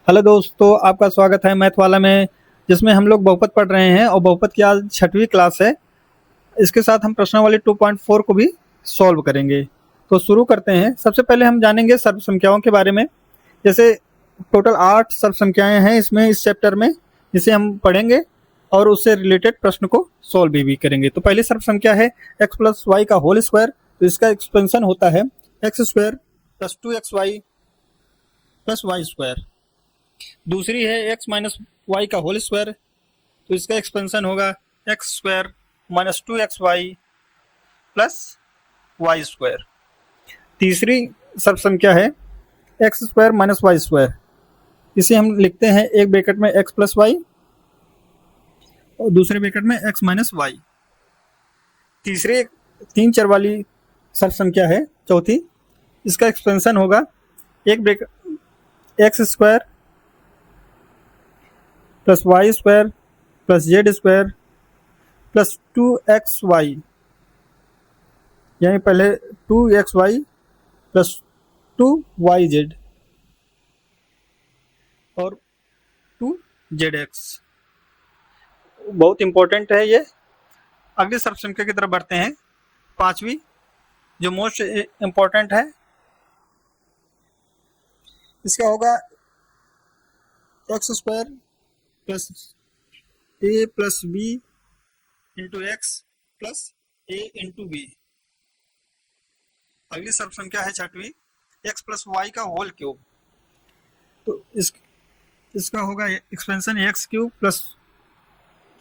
Hello दोस्तों, आपका स्वागत है मैथ वाला में, जिसमें हम लोग बहुपद पढ़ रहे हैं और बहुपद की आज छठवीं क्लास है। इसके साथ हम प्रश्नावली 2.4 को भी सॉल्व करेंगे। तो शुरू करते हैं। सबसे पहले हम जानेंगे सर्व संख्याओं के बारे में। जैसे टोटल 8 सर्व संख्याएं हैं इसमें, इस चैप्टर में, जिसे हम पढ़ेंगे और उससे रिलेटेड प्रश्न को सॉल्व भी करेंगे। तो पहली सर्व संख्या है एक्स प्लस वाई का होल स्क्वायर। तो इसका एक्सपेंशन होता है x square plus 2xy plus Y square. दूसरी है एक्स माइनस वाई का होल स्क्वायर। तो इसका एक्सपेंशन होगा x square minus 2xy plus Y square. तीसरी सब संख्या है x square minus Y square. इसे हम लिखते हैं एक ब्रैकेट में एक्स प्लस वाई और दूसरे ब्रैकेट में एक्स माइनस वाई। तीसरे 3 चर वाली सब संख्या है चौथी। इसका एक्सपेंशन होगा एक bracket X square plus Y square plus Z square plus 2xy, यानी पहले 2xy प्लस 2yz और 2zx। बहुत इंपॉर्टेंट है ये। अगली सर्व संख्या की तरफ बढ़ते हैं, पांचवी, जो मोस्ट इंपॉर्टेंट है। इसका होगा x square plus a plus b into x plus a into b. अगली सर्व संख्या है छठवीं, एक्स प्लस वाई का होल क्यूब। तो इसका होगा expansion x cube plus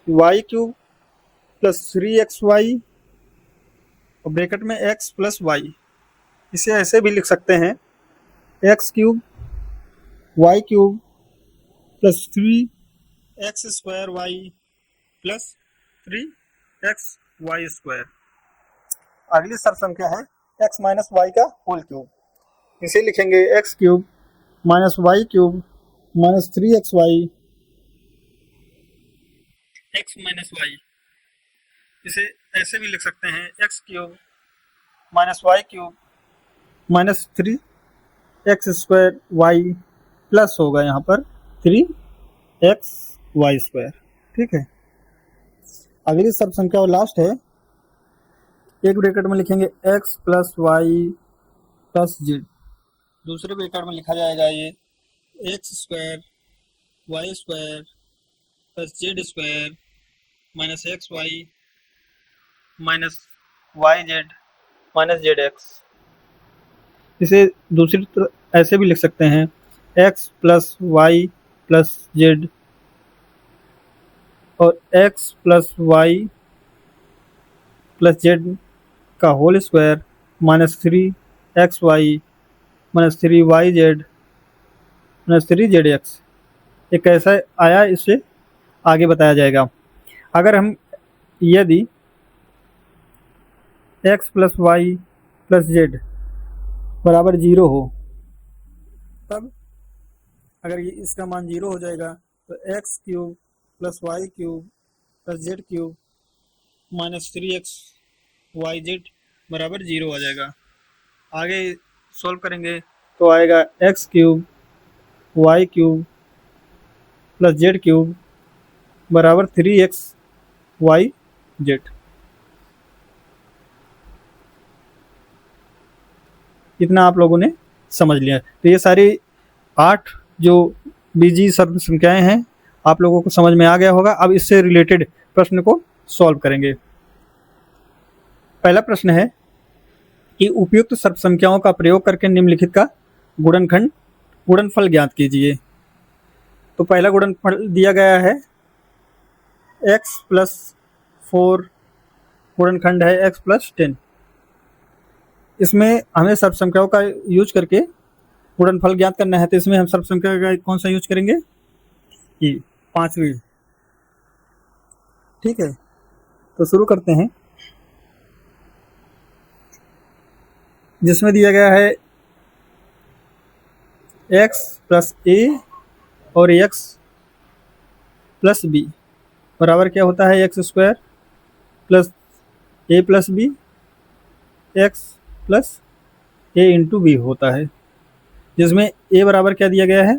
y cube plus 3xy और ब्रैकेट में एक्स प्लस वाई। इसे ऐसे भी लिख सकते हैं X cube Y cube plus 3x square Y plus 3x Y square. अगली सर्व संख्या है एक्स माइनस वाई का होल क्यूब। इसे लिखेंगे X cube minus Y cube minus 3xy X minus Y. इसे ऐसे भी लिख सकते हैं X cube minus Y cube minus 3x square Y plus होगा यहाँ पर 3x वाई स्क्वायर। ठीक है। अगली सर्व संख्या और लास्ट है, एक ब्रैकेट में लिखेंगे x plus y plus z. दूसरे ब्रैकेट में लिखा जाएगा ये x square y square plus Z square minus x y minus y z minus z x. इसे दूसरी तरफ ऐसे भी लिख सकते हैं x plus y plus z और x plus y plus z का whole square minus 3xy minus 3yz minus 3zx। ये कैसा आया इससे आगे बताया जाएगा। अगर हम यदि x plus y plus z बराबर 0 हो, तब अगर ये इसका मान 0 हो जाएगा तो x cube plus y cube plus z cube minus 3xyz बराबर 0 आ जाएगा। आगे सॉल्व करेंगे तो आएगा x cube Y cube plus z cube बराबर 3xyz। इतना आप लोगों ने समझ लिया। तो ये सारी 8 जो बीजी सर्व संख्याएं हैं आप लोगों को समझ में आ गया होगा। अब इससे रिलेटेड प्रश्न को सॉल्व करेंगे। पहला प्रश्न है कि उपयुक्त सर्व संख्याओं का प्रयोग करके निम्नलिखित का गुणनफल ज्ञात कीजिए। तो पहला गुणनफल दिया गया है x प्लस 4 गुणनखंड है x प्लस 10। इसमें हमें सर्व संख्याओं का यूज करके गुणनफल ज्ञात करना है। तो इसमें हम सर्व संख्या का कौन सा यूज करेंगे? कि पांचवी। ठीक है, तो शुरू करते हैं। जिसमें दिया गया है x प्लस ए और x प्लस बी बराबर क्या होता है x square plus a plus B x plus a into B होता है। जिसमें ए बराबर क्या दिया गया है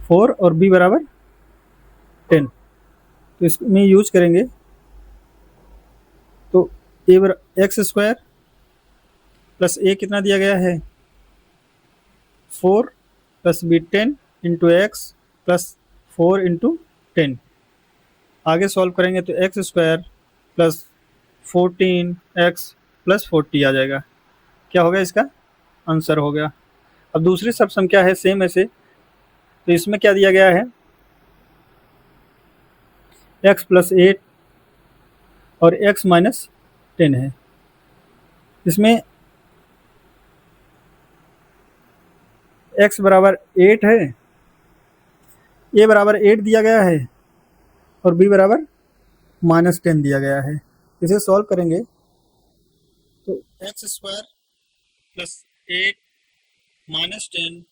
4 और b बराबर 10। तो इसमें यूज करेंगे तो एक्स स्क्वायर प्लस ए कितना दिया गया है 4 plus b 10 into x plus 4 into 10। आगे सॉल्व करेंगे तो x square plus 14x plus 40 आ जाएगा। क्या हो गया इसका आंसर हो गया। अब दूसरी सब संख्या है सेम ऐसे, तो इसमें क्या दिया गया है x प्लस 8 और x माइनस 10 है। इसमें x बराबर 8 है, a बराबर 8 दिया गया है और b बराबर माइनस 10 दिया गया है। इसे सॉल्व करेंगे तो x square plus 8 minus 10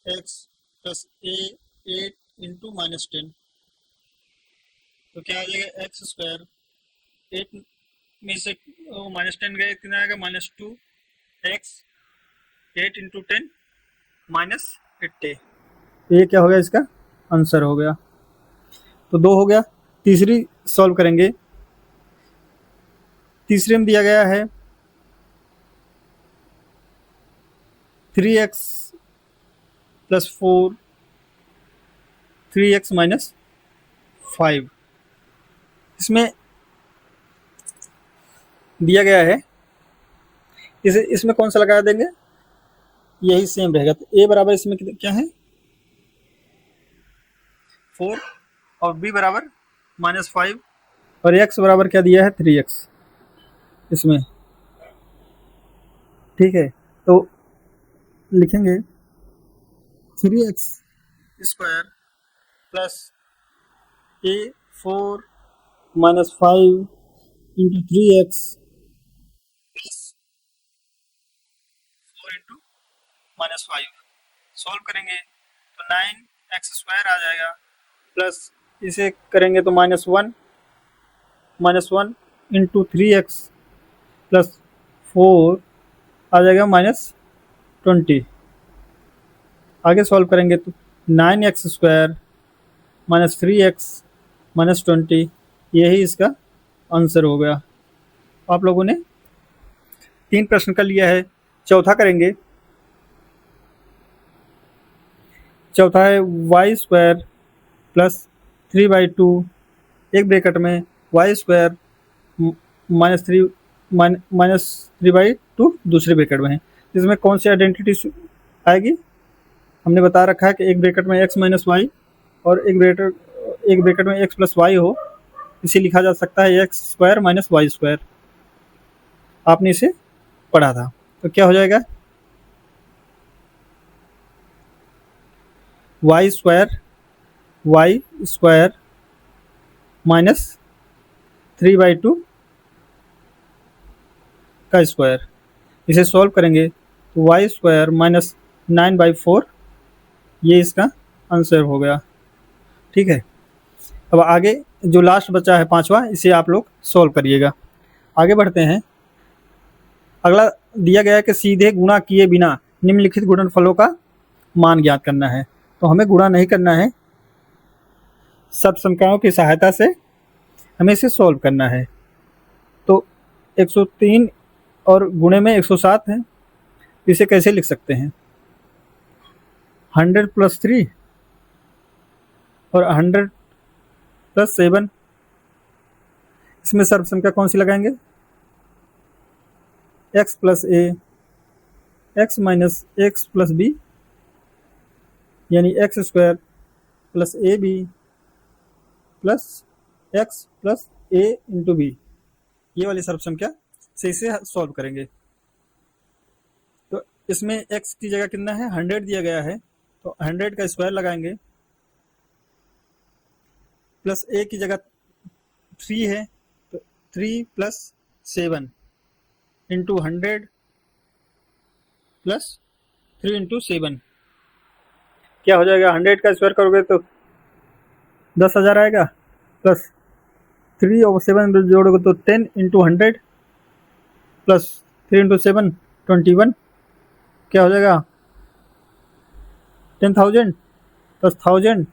x plus a 8 into minus 10, तो क्या आ जाएगा एक्स स्क्वायर 8 में से माइनस 10 गए कितना आएगा माइनस 2 एक्स 8 इंटू 10 माइनस 80। ये क्या हो गया इसका आंसर हो गया। तो 2 हो गया। तीसरी सॉल्व करेंगे। तीसरे में दिया गया है 3x प्लस 4 3x माइनस 5। इसमें दिया गया है इसमें कौन सा लगा देंगे, यही सेम रहेगा। तो a बराबर इसमें क्या है 4 और b बराबर माइनस 5 और x बराबर क्या दिया है 3x इसमें। ठीक है, तो लिखेंगे 3x square plus a 4 minus 5 into 3x plus 4 into minus 5। Solve करेंगे तो 9x स्क्वायर आ जाएगा, प्लस इसे करेंगे तो minus one into 3x plus 4 आ जाएगा माइनस 20। आगे सॉल्व करेंगे तो 9x square minus 3x minus 20, यही इसका आंसर हो गया। आप लोगों ने 3 प्रश्न कर लिया है। चौथा करेंगे। चौथा है वाई स्क्वायर प्लस 3/2 एक ब्रैकेट में वाई स्क्वायर माइनस 3/2 दूसरे ब्रैकेट में है। इसमें कौन सी आइडेंटिटी आएगी, हमने बता रखा है कि एक ब्रैकेट में x माइनस वाई और एक ब्रैकेट में x प्लस वाई हो, इसे लिखा जा सकता है x square minus Y square. आपने इसे पढ़ा था। तो क्या हो जाएगा वाई स्क्वायर माइनस 3/2 का स्क्वायर। इसे सॉल्व करेंगे तो वाई स्क्वायर माइनस 9/4, ये इसका आंसर हो गया। ठीक है, अब आगे जो लास्ट बचा है पांचवा, इसे आप लोग सॉल्व करिएगा। आगे बढ़ते हैं। अगला दिया गया है कि सीधे गुणा किए बिना निम्नलिखित गुणनफलों का मान ज्ञात करना है। तो हमें गुणा नहीं करना है, सब संख्याओं की सहायता से हमें इसे सॉल्व करना है। तो 103 और गुणे में 107 है, इसे कैसे लिख सकते हैं 100 प्लस 3 और 100 प्लस 7। इसमें सर्व संख्या कौन सी लगाएंगे x plus a x minus x plus b, यानी x square plus a b plus x plus a into b, ये वाली सर्व संख्या से इसे सॉल्व करेंगे। तो इसमें x की जगह कितना है 100 दिया गया है, तो 100 का स्क्वायर लगाएंगे, प्लस a की जगह 3 है तो 3 प्लस 7 इंटू 100 प्लस 3 इंटू 7, क्या हो जाएगा 100 का स्क्वायर करोगे तो 10,000 आएगा, प्लस 3 और 7 जोड़ोगे तो 10 इंटू 100 प्लस 3 इंटू 7 21, क्या हो जाएगा 10,000। Plus 1000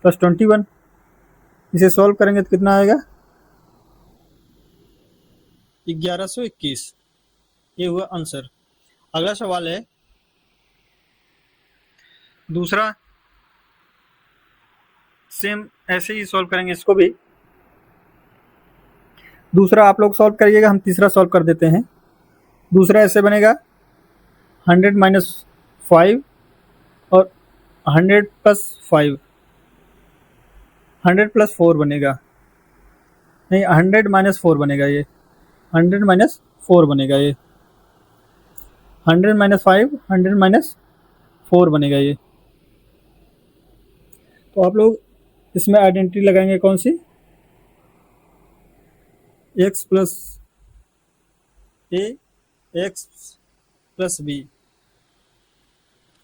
plus 21। इसे सॉल्व करेंगे तो कितना आएगा? 1121। ये हुआ आंसर। अगला सवाल है दूसरा, सेम ऐसे ही सॉल्व करेंगे इसको भी। दूसरा आप लोग सॉल्व करिएगा, हम तीसरा सॉल्व कर देते हैं। दूसरा ऐसे बनेगा 100 माइनस 5 और 100 प्लस 5, 100 प्लस 4 बनेगा, नहीं 100 माइनस 4 बनेगा, ये 100 माइनस 4 बनेगा, ये 100 माइनस 5, 100 माइनस 4 बनेगा ये। तो आप लोग इसमें आइडेंटिटी लगाएंगे कौन सी? x plus a x plus B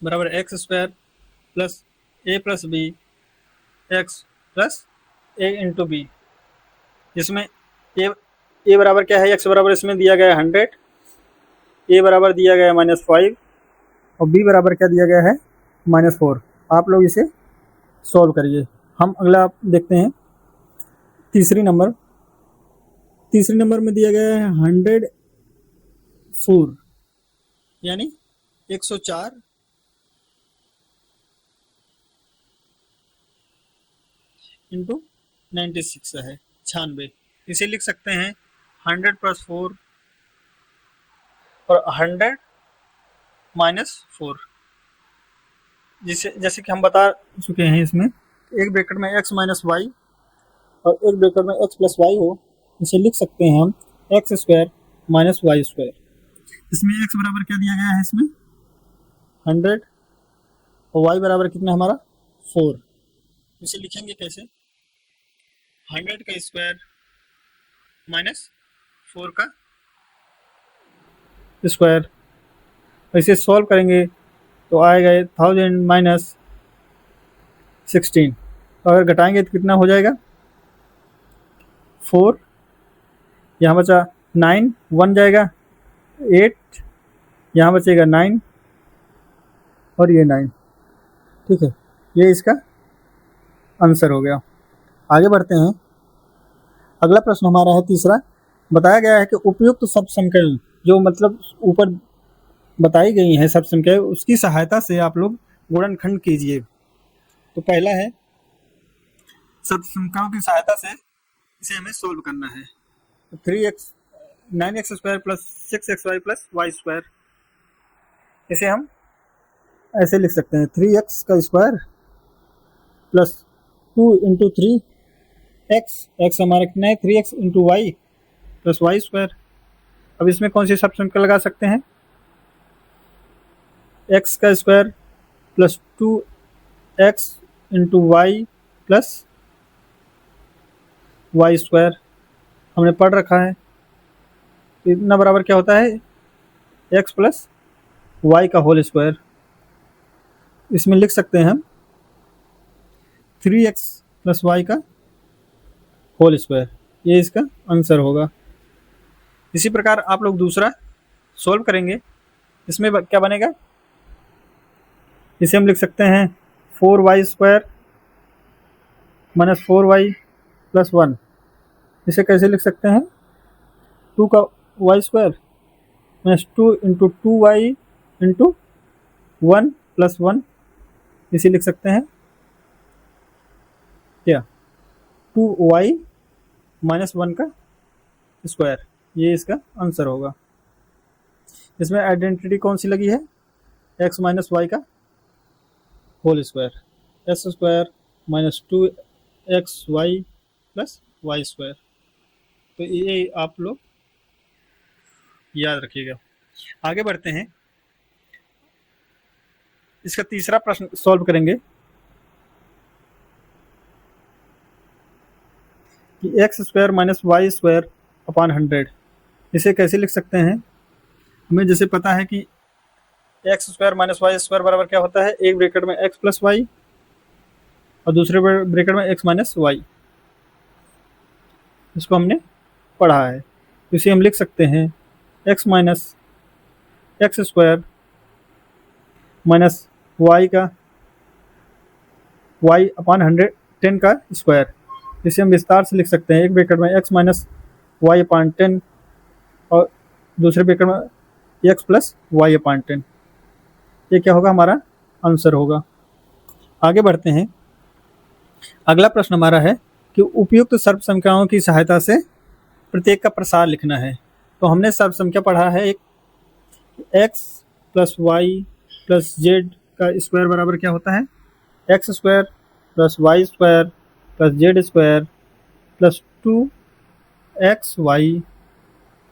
बराबर x square plus a plus B x plus a into B, जिसमें ए बराबर क्या है? एक्स बराबर इसमें दिया गया है 100, ए बराबर दिया गया है -5 और बी बराबर क्या दिया गया है? -4। आप लोग इसे सॉल्व करिए। हम अगला देखते हैं तीसरी नंबर में दिया गया है 104 यानी 104 इंटू 96 है 96। इसे लिख सकते हैं 100 प्लस 4 और 100 माइनस 4। जैसे कि हम बता चुके हैं, इसमें एक ब्रैकेट में x माइनस वाई और एक ब्रैकेट में x प्लस वाई हो, इसे लिख सकते हैं हम x square minus Y square. इसमें x बराबर क्या दिया गया है? इसमें 100 और y बराबर कितना हमारा 4। इसे लिखेंगे कैसे? 100 का स्क्वायर माइनस 4 का स्क्वायर। इसे सॉल्व करेंगे तो आएगा 1000 माइनस 16। अगर घटाएंगे तो कितना हो जाएगा? 4, यहाँ बचा 9, 1 जाएगा 8, यहाँ बचेगा 9 और ये 9। ठीक है, ये इसका आंसर हो गया। आगे बढ़ते हैं। अगला प्रश्न हमारा है तीसरा। बताया गया है कि उपयुक्त सब संख्याएं जो मतलब ऊपर बताई गई हैं सब संख्याएं, उसकी सहायता से आप लोग गुणनखंड कीजिए। तो पहला है सब संख्याओं की सहायता से इसे हमें सोल्व करना है। 9x square plus 6xy plus Y square, इसे हम ऐसे लिख सकते हैं 3x का स्क्वायर प्लस 2 इंटू 3x हमारा कितना है? 3x into y plus Y square. अब इसमें कौन सी सब संख्या लगा सकते हैं? x का square plus 2x into y plus Y square हमने पढ़ रखा है। इतना बराबर क्या होता है? x प्लस वाई का होल स्क्वायर। इसमें लिख सकते हैं हम 3x प्लस वाई का होल स्क्वायर। ये इसका आंसर होगा। इसी प्रकार आप लोग दूसरा सॉल्व करेंगे। इसमें क्या बनेगा? इसे हम लिख सकते हैं 4y square minus 4y plus 1। इसे कैसे लिख सकते हैं? 2 का y square minus 2 into 2y into 1 plus 1। इसे लिख सकते हैं क्या? 2y माइनस 1 का स्क्वायर। ये इसका आंसर होगा। इसमें आइडेंटिटी कौन सी लगी है? x माइनस वाई का whole square, x square minus 2xy plus Y square. तो ये आप लोग याद रखिएगा। आगे बढ़ते हैं। इसका तीसरा प्रश्न सॉल्व करेंगे कि x square minus Y square upon 100। इसे कैसे लिख सकते हैं? हमें जैसे पता है कि x square minus Y square बराबर क्या होता है? एक ब्रैकेट में एक्स प्लस वाई और दूसरे ब्रैकेट में एक्स माइनस वाई। इसको हमने पढ़ा है। इसे हम लिख सकते हैं x minus x square minus Y का वाई अपॉन 110 का स्क्वायर। इसे हम विस्तार से लिख सकते हैं, एक ब्रैकेट में एक्स माइनस वाई अपॉन 10 और दूसरे ब्रैकेट में एक्स प्लस वाई अपॉन 10। ये क्या होगा, हमारा आंसर होगा। आगे बढ़ते हैं। अगला प्रश्न हमारा है कि उपयुक्त सर्व संख्याओं की सहायता से प्रत्येक का प्रसार लिखना है। तो हमने सर्व संख्या पढ़ा है, एक x plus y plus z का स्क्वायर बराबर क्या होता है, x square plus Y square plus Z square plus 2xy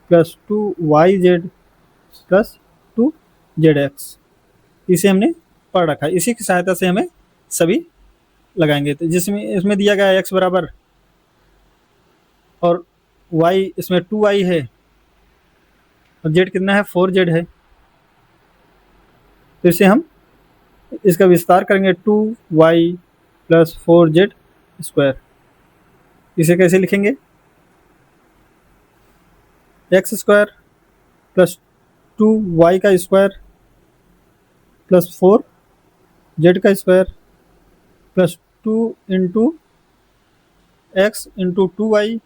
plus 2yz plus 2zx। इसे हमने पढ़ रखा है, इसी की सहायता से हमें सभी लगाएंगे। तो जिसमें इसमें दिया गया है एक्स बराबर और वाई, इसमें 2y है और जेड कितना है, 4z है। तो इसे हम इसका विस्तार करेंगे, 2y प्लस 4z स्क्वायर। इसे कैसे लिखेंगे, एक्स स्क्वायर प्लस 2y का स्क्वायर प्लस 4z का square plus 2 into x into 2y,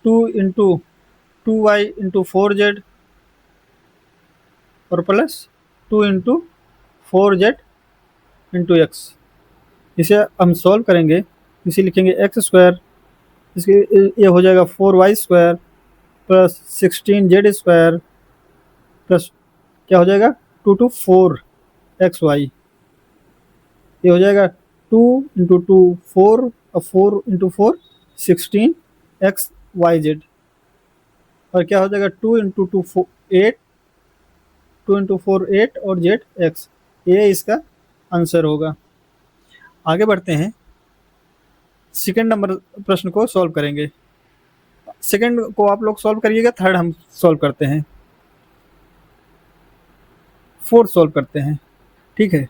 2 into 2y into 4z और plus 2 into 4z into x. इसे हम सॉल्व करेंगे, इसे लिखेंगे एक्स स्क्वायर, इसके ये हो जाएगा 4y square plus 16z square plus क्या हो जाएगा 2 टू 4xy। ये हो जाएगा 2 इंटू 2 4 और 4 इंटू 4 16xyz और क्या हो जाएगा 2 इंटू 2 8, 2 इंटू 4 8 और जेड एक्स। ये इसका आंसर होगा। आगे बढ़ते हैं, सेकेंड नंबर प्रश्न को सॉल्व करेंगे। सेकेंड को आप लोग सॉल्व करिएगा, थर्ड हम सॉल्व करते हैं, फोर्थ सॉल्व करते हैं। ठीक है,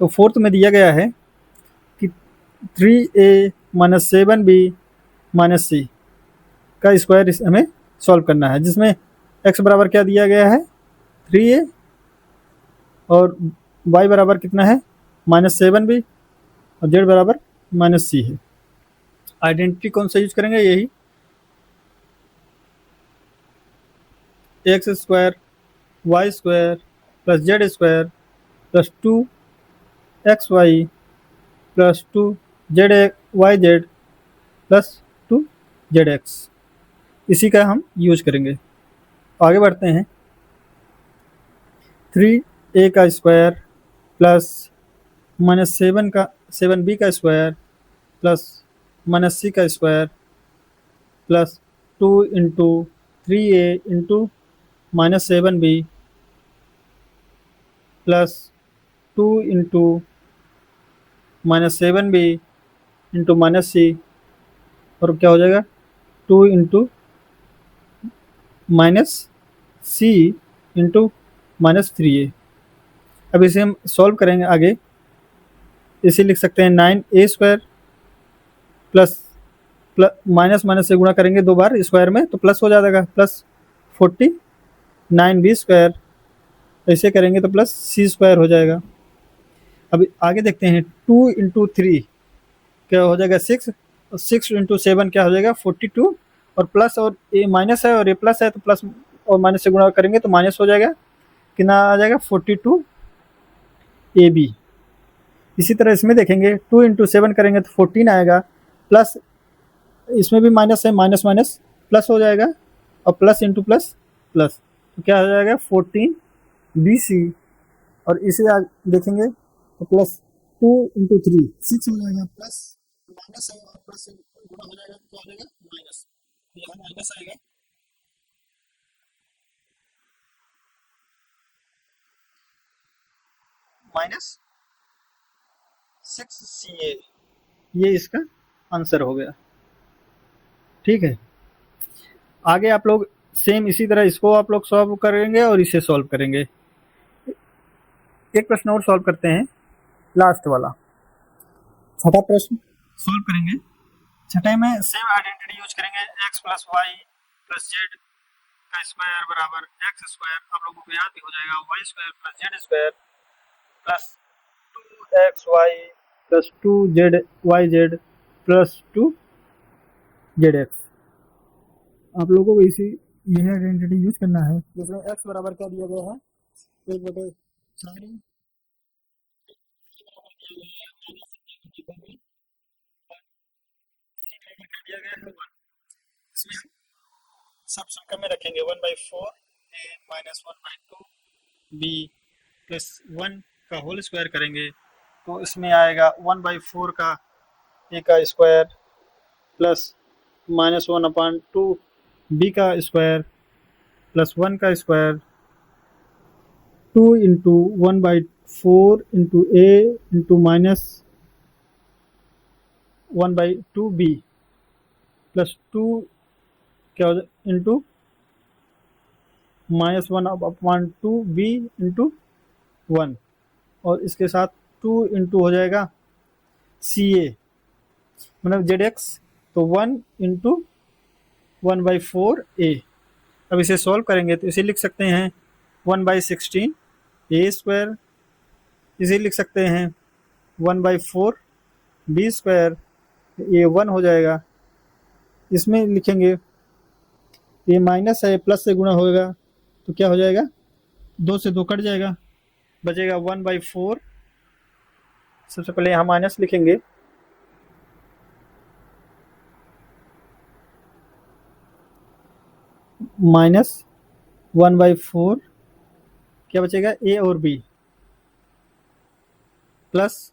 तो फोर्थ में दिया गया है कि 3a माइनस 7b माइनस सी का स्क्वायर हमें सॉल्व करना है, जिसमें x बराबर क्या दिया गया है 3a और y बराबर कितना है -7b और z बराबर -c है। आइडेंटिटी कौन सा यूज करेंगे, यही x square y square plus Z square plus 2xy plus 2zyz plus 2zx, इसी का हम यूज करेंगे। आगे बढ़ते हैं, 3a का स्क्वायर प्लस -7b का स्क्वायर प्लस -c का square plus 2 into 3a into -7b plus 2 into -7b into -c और क्या हो जाएगा 2 इंटू -c इंटू -3a। अब इसे हम सॉल्व करेंगे आगे, इसे लिख सकते हैं 9a square plus minus minus से गुणा करेंगे दो बार स्क्वायर में तो प्लस हो जाएगा प्लस 49b स्क्वायर, ऐसे करेंगे तो प्लस c स्क्वायर हो जाएगा। अब आगे देखते हैं 2 इंटू 3 क्या हो जाएगा 6, 6 इंटू 7 क्या हो जाएगा 42 और प्लस और ए माइनस है और ए प्लस है तो प्लस और माइनस से गुणा करेंगे तो माइनस हो जाएगा, कितना आ जाएगा 42 ए बी। इसी तरह इसमें देखेंगे 2 इंटू 7 करेंगे तो 14 आएगा, प्लस इसमें भी माइनस है, माइनस माइनस प्लस हो जाएगा और प्लस इंटू प्लस प्लस तो क्या हो जाएगा 14 बी सी। और इसे देखेंगे तो प्लस 2 इंटू 3 6 हो जाएगा, प्लस माइनस है और प्लस गुणा हो जाएगा तो क्या हो जाएगा माइनस, यहाँ माइनस आएगा -6ca, ये इसका आंसर हो गया। ठीक है, आगे आप लोग सेम इसी तरह इसको आप लोग सॉल्व करेंगे और इसे सॉल्व करेंगे। एक प्रश्न और सॉल्व करते हैं, लास्ट वाला छठा प्रश्न सॉल्व करेंगे। छठे में सेम आइडेंटिटी यूज करेंगे, x plus y plus z का स्क्वायर बराबर एक्स स्क्वायर, आप लोगों को याद भी हो जाएगा y square plus Z square plus two x y plus two z y z plus two z x. आप लोगों को इसी यह आइडेंटिटी यूज करना है जिसमें एक्स बराबर क्या दिया गया है, 1/4 दिया गया है 1। इसमें हम सब संख्या में रखेंगे 1/4 ए माइनस 1/2 बी प्लस 1 का होल स्क्वायर करेंगे तो इसमें आएगा 1/4 का ए का स्क्वायर प्लस -1/2 बी का स्क्वायर प्लस 1 का स्क्वायर 2 इंटू 1/4 इंटू ए इंटू -1/2 बी प्लस 2 क्या हो जाए इंटू -1/2 बी इंटू 1 और इसके साथ 2 इंटू हो जाएगा सी ए मतलब जेड एक्स तो 1 इंटू 1/4 ए। अब इसे सॉल्व करेंगे तो इसे लिख सकते हैं 1/16 ए स्क्वायर, इसे लिख सकते हैं 1/4 बी स्क्वायर, ये 1 हो जाएगा। इसमें लिखेंगे ये माइनस है प्लस से गुणा होगा तो क्या हो जाएगा 2 से 2 कट जाएगा, बचेगा 1/4। सबसे पहले यहाँ माइनस लिखेंगे -1/4 क्या बचेगा ए और बी प्लस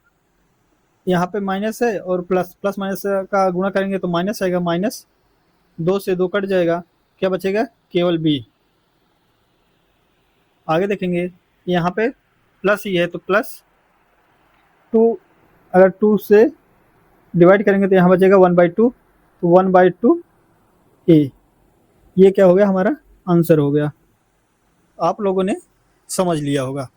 यहाँ पे माइनस है और प्लस प्लस माइनस का गुणा करेंगे तो माइनस आएगा, माइनस 2 से 2 कट जाएगा, क्या बचेगा केवल बी। आगे देखेंगे यहाँ पे प्लस ही है तो प्लस 2, अगर 2 से डिवाइड करेंगे तो यहाँ बचेगा 1/2 तो 1/2 ए। ये क्या हो गया हमारा आंसर हो गया। आप लोगों ने समझ लिया होगा।